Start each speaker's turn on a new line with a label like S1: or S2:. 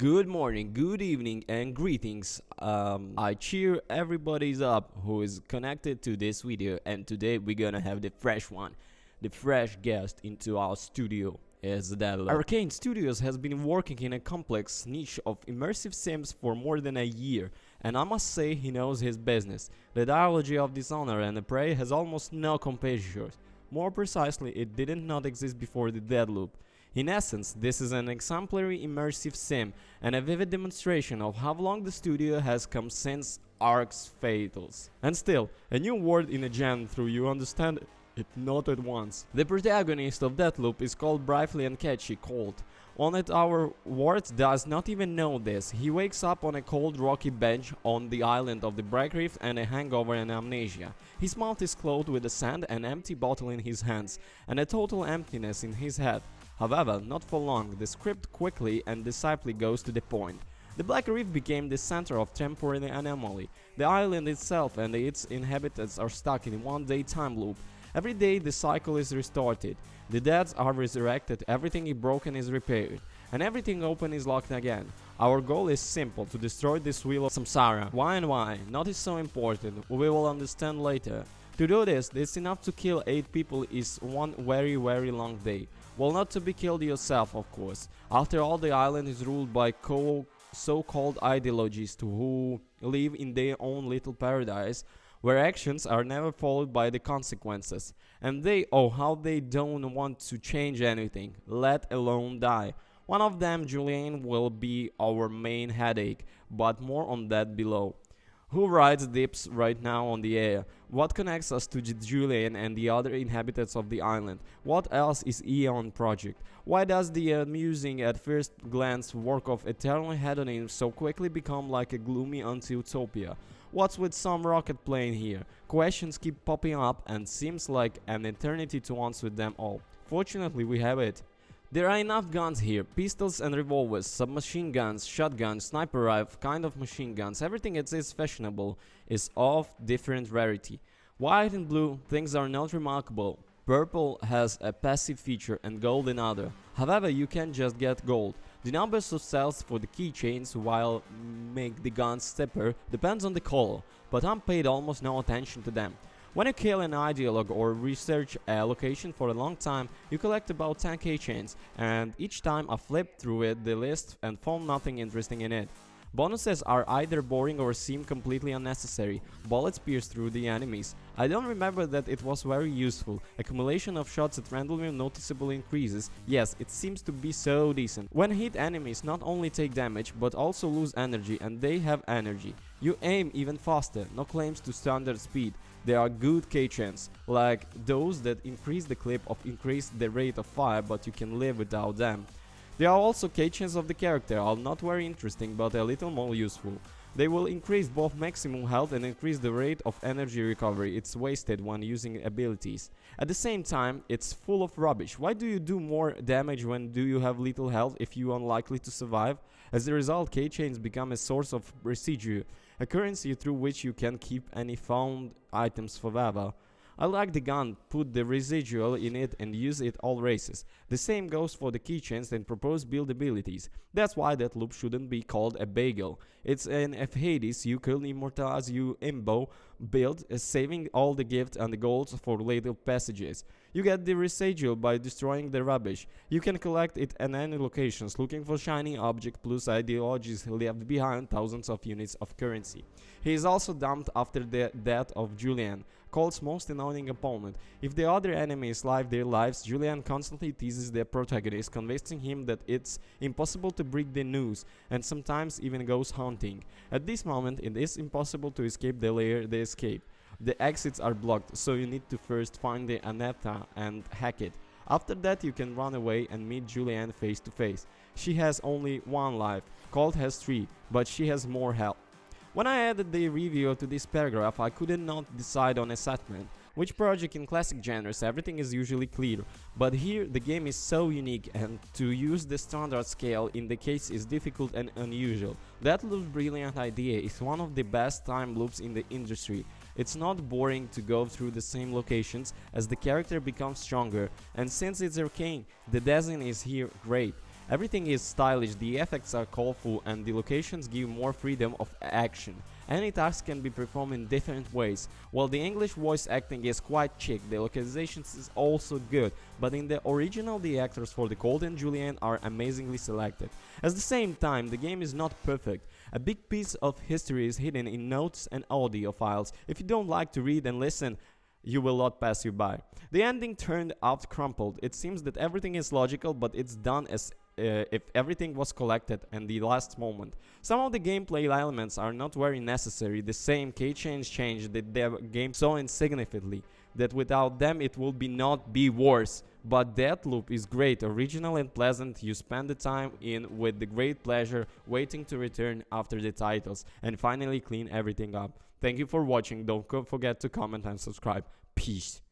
S1: Good morning, good evening, and greetings. I cheer everybody's up who is connected to this video, and today we're gonna have the fresh one, the fresh guest into our studio is Deathloop. Arcane Studios has been working in a complex niche of immersive sims for more than a year, and I must say he knows his business. The dialogy of Dishonored and the Prey has almost no competitors. More precisely, it did not exist before the Deathloop. In essence, this is an exemplary immersive sim and a vivid demonstration of how long the studio has come since Ark's Fatals. And still, a new word in a genre through you understand it not at once. The protagonist of Deathloop is called briefly and catchy Colt. One at our ward does not even know this. He wakes up on a cold rocky bench on the island of the Black Reef and a hangover and amnesia. His mouth is clothed with the sand, an empty bottle in his hands, and a total emptiness in his head. However, not for long, the script quickly and decisively goes to the point. The Black Reef became the center of temporary anomaly. The island itself and its inhabitants are stuck in one day time loop. Every day the cycle is restarted. The dead are resurrected, everything broken is repaired, and everything open is locked again. Our goal is simple, to destroy this wheel of samsara. Why and why? Not is so important, we will understand later. To do this, it's enough to kill 8 people is one very long day. Well, not to be killed yourself, of course. After all, the island is ruled by so-called ideologists who live in their own little paradise, where actions are never followed by the consequences. And how they don't want to change anything, let alone die. One of them, Julian, will be our main headache, but more on that below. Who rides dips right now on the air? What connects us to Julian and the other inhabitants of the island? What else is Eon Project? Why does the amusing at first glance work of eternal hedonism so quickly become like a gloomy anti-utopia? What's with some rocket plane here? Questions keep popping up and seems like an eternity to answer them all. Fortunately, we have it. There are enough guns here, pistols and revolvers, submachine guns, shotguns, sniper rifle, kind of machine guns, everything that is fashionable is of different rarity. White and blue, things are not remarkable. Purple has a passive feature and gold another. However, you can just get gold. The numbers of cells for the keychains while make the guns stepper depends on the color, but I'm paid almost no attention to them. When you kill an ideologue or research a location for a long time, you collect about 10 keychains, and each time I flip through the list and found nothing interesting in it. Bonuses are either boring or seem completely unnecessary. Bullets pierce through the enemies. I don't remember that it was very useful. Accumulation of shots at randomly noticeable increases. Yes, it seems to be so decent. When hit, enemies not only take damage but also lose energy, and they have energy. You aim even faster, no claims to standard speed. There are good keychains, like those that increase the clip of increase the rate of fire, but you can live without them. There are also keychains of the character, all not very interesting but a little more useful. They will increase both maximum health and increase the rate of energy recovery it's wasted when using abilities. At the same time, it's full of rubbish. Why do you do more damage when do you have little health if you are unlikely to survive? As a result, keychains become a source of residue, a currency through which you can keep any found items forever. I like the gun, put the residual in it and use it all races. The same goes for the keychains and proposed build abilities. That's why that loop shouldn't be called a bagel. It's an F Hades, you can immortalize you imbo build, saving all the gifts and the golds for later passages. You get the residual by destroying the rubbish. You can collect it at any locations, looking for shiny object plus ideologies left behind thousands of units of currency. He is also dumped after the death of Julian, Colt's most annoying opponent. If the other enemies live their lives, Julian constantly teases the protagonist, convincing him that it's impossible to break the news, and sometimes even goes hunting. At this moment, it is impossible to escape the lair they escape. The exits are blocked, so you need to first find the Aneta and hack it. After that, you can run away and meet Julianne face to face. She has only 1 life, Colt has 3, but she has more health. When I added the review to this paragraph, I could not decide on a segment. Which project in classic genres, everything is usually clear, but here the game is so unique, and to use the standard scale in the case is difficult and unusual. That loop's brilliant idea is one of the best time loops in the industry. It's not boring to go through the same locations as the character becomes stronger, and since it's arcane, the design is here great. Everything is stylish, the effects are colorful, and the locations give more freedom of action. Any task can be performed in different ways. While the English voice acting is quite chic, the localizations is also good, but in the original the actors for the Colt and Julian are amazingly selected. At the same time, the game is not perfect. A big piece of history is hidden in notes and audio files. If you don't like to read and listen, you will not pass you by. The ending turned out crumpled. It seems that everything is logical, but it's done as if everything was collected and the last moment. Some of the gameplay elements are not very necessary. The same keychains change the game so insignificantly that without them it would not be worse. But Deathloop is great, original and pleasant. You spend the time in with the great pleasure, waiting to return after the titles and finally clean everything up. Thank you for watching. Don't forget to comment and subscribe. Peace.